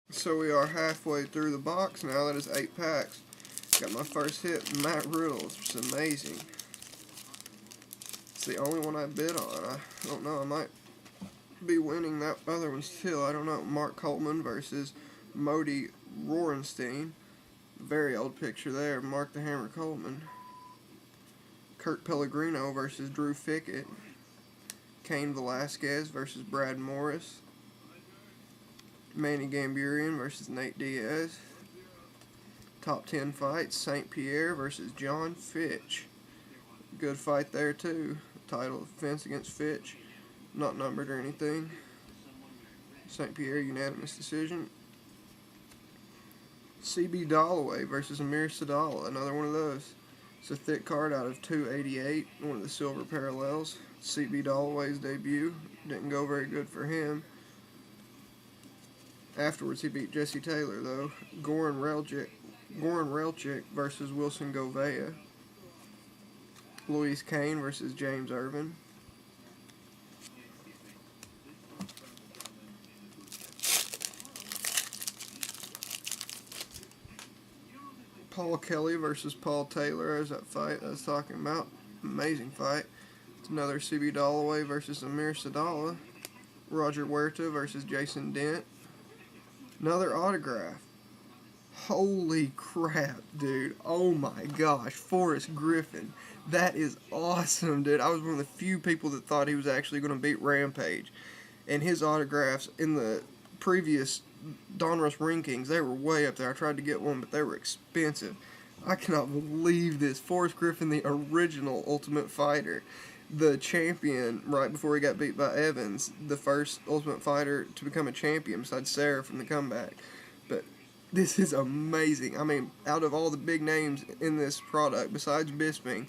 So we are halfway through the box now. That is 8 packs. Got my first hit, Matt Riddle, which is amazing. It's the only one I bid on. I don't know, I might be winning that other one still. I don't know. Mark Coleman versus Modi Rorenstein. Very old picture there. Mark the Hammer Coleman. Kurt Pellegrino versus Drew Fickett. Cain Velasquez versus Brad Morris. Manny Gamburian versus Nate Diaz. Top 10 fights, St. Pierre versus John Fitch. Good fight there too. Title defense against Fitch. Not numbered or anything. St. Pierre unanimous decision. CB Dalloway versus Amir Sadallah. Another one of those. It's a thick card out of 288. One of the silver parallels. CB Dalloway's debut. Didn't go very good for him. Afterwards, he beat Jesse Taylor, though. Goran Relchik versus Wilson Govea. Louis Kane versus James Irvin. Paul Kelly versus Paul Taylor. There's that fight I was talking about. Amazing fight. It's another CB Dalloway versus Amir Sadallah. Roger Huerta versus Jason Dent. Another autograph. Holy crap, dude. Oh my gosh. Forrest Griffin. That is awesome, dude. I was one of the few people that thought he was actually going to beat Rampage. And his autographs in the previous Donruss rankings, they were way up there. I tried to get one, but they were expensive. I cannot believe this. Forrest Griffin, the original Ultimate Fighter. The champion right before he got beat by Evans. The first Ultimate Fighter to become a champion besides Sarah from the comeback. But this is amazing. I mean, out of all the big names in this product, besides Bisping,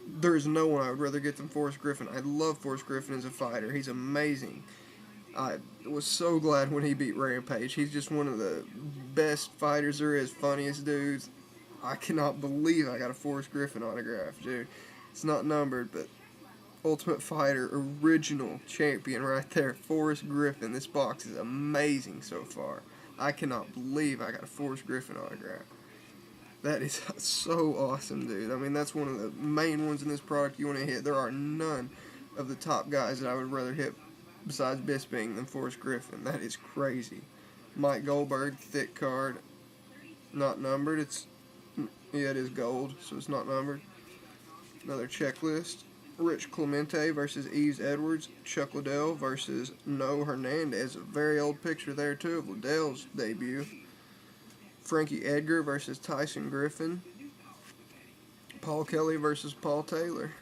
there is no one I would rather get than Forrest Griffin. I love Forrest Griffin as a fighter. He's amazing. I was so glad when he beat Rampage. He's just one of the best fighters there is, funniest dudes. I cannot believe I got a Forrest Griffin autograph, dude. It's not numbered, but Ultimate Fighter original champion right there, Forrest Griffin. This box is amazing so far. I cannot believe I got a Forrest Griffin autograph. That is so awesome, dude. I mean, that's one of the main ones in this product you want to hit. There are none of the top guys that I would rather hit besides Bisping than Forrest Griffin. That is crazy. Mike Goldberg, thick card. Not numbered. Yeah, it is gold, so it's not numbered. Another checklist. Rich Clemente versus Yves Edwards. Chuck Liddell versus No Hernandez. A very old picture there, too, of Liddell's debut. Frankie Edgar versus Tyson Griffin. Paul Kelly versus Paul Taylor.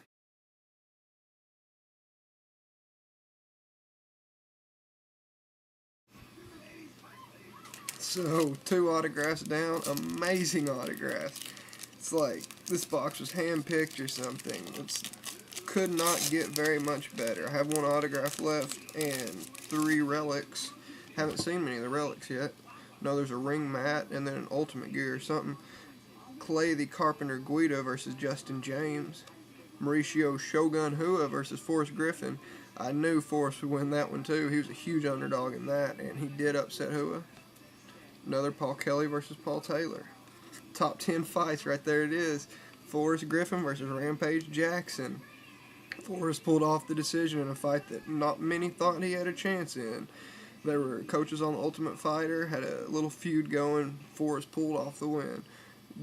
So, 2 autographs down. Amazing autographs. It's like this box was hand-picked or something. Could not get very much better. I have 1 autograph left and 3 relics. Haven't seen many of the relics yet. No, there's a ring mat and then an Ultimate Gear or something. Clay the Carpenter Guida versus Justin James. Mauricio Shogun Hua versus Forrest Griffin. I knew Forrest would win that one too. He was a huge underdog in that, and he did upset Hua. Another Paul Kelly versus Paul Taylor. Top 10 fights, right there it is. Forrest Griffin versus Rampage Jackson. Forrest pulled off the decision in a fight that not many thought he had a chance in. There were coaches on the Ultimate Fighter, had a little feud going. Forrest pulled off the win,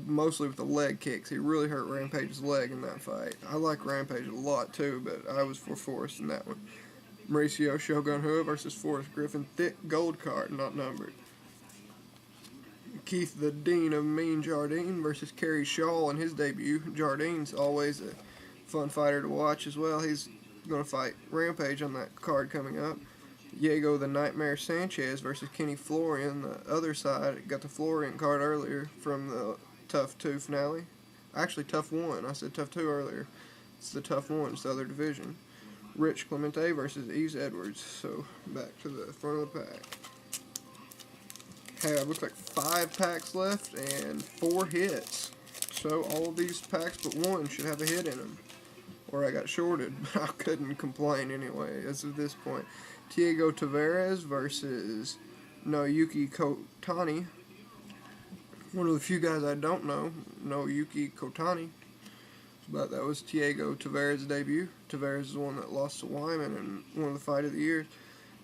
mostly with the leg kicks. He really hurt Rampage's leg in that fight. I like Rampage a lot too, but I was for Forrest in that one. Mauricio Shogun Hua versus Forrest Griffin. Thick gold card, not numbered. Keith the Dean of Mean Jardine versus Kerry Shaw in his debut. Jardine's always a fun fighter to watch as well. He's going to fight Rampage on that card coming up. Diego the Nightmare Sanchez versus Kenny Florian. The other side got the Florian card earlier from the Tough 2 finale. Actually, Tough 1. I said Tough 2 earlier. It's the Tough 1. It's the other division. Rich Clemente versus Yves Edwards. So, back to the front of the pack. Have, looks like 5 packs left and 4 hits. So, all of these packs but 1 should have a hit in them. Or I got shorted, but I couldn't complain anyway as of this point. Diego Tavares versus Naoyuki Kotani. One of the few guys I don't know, Naoyuki Kotani. But that was Thiago Tavares' debut. Tavares is the one that lost to Wyman in one of the fight of the year.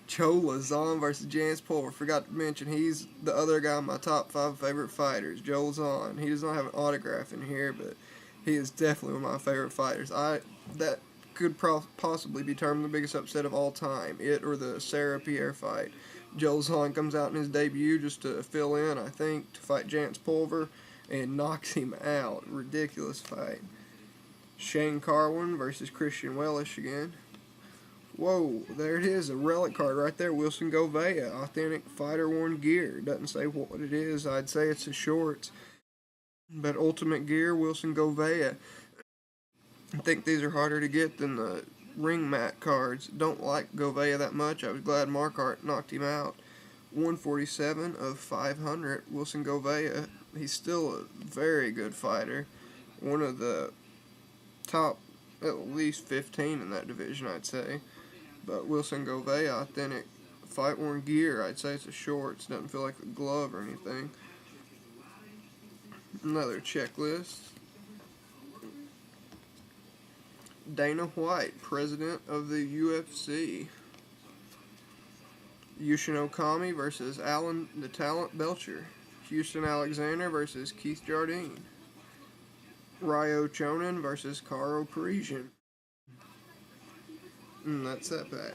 Joe Lazon versus Jance Pulver. Forgot to mention, he's the other guy on my top 5 favorite fighters, Joe Lazon. He does not have an autograph in here, but he is definitely one of my favorite fighters. That could possibly be termed the biggest upset of all time. It or the Sarah Pierre fight. Joe Lazon comes out in his debut just to fill in, I think, to fight Jance Pulver, and knocks him out. Ridiculous fight. Shane Carwin versus Christian Wellish again. Whoa, there it is, a relic card right there. Wilson Govea, authentic fighter-worn gear. Doesn't say what it is. I'd say it's a shorts. But Ultimate Gear, Wilson Govea. I think these are harder to get than the ring mat cards. Don't like Govea that much. I was glad Marquardt knocked him out. 147 of 500. Wilson Govea. He's still a very good fighter. One of the top at least 15 in that division, I'd say. But Wilson Govea, authentic fight-worn gear. I'd say it's a shorts. Doesn't feel like a glove or anything. Another checklist. Dana White, president of the UFC. Yushin Okami versus Alan the Talent Belcher. Houston Alexander versus Keith Jardine. Ryo Chonin versus Karo Parisian. And that's that pack.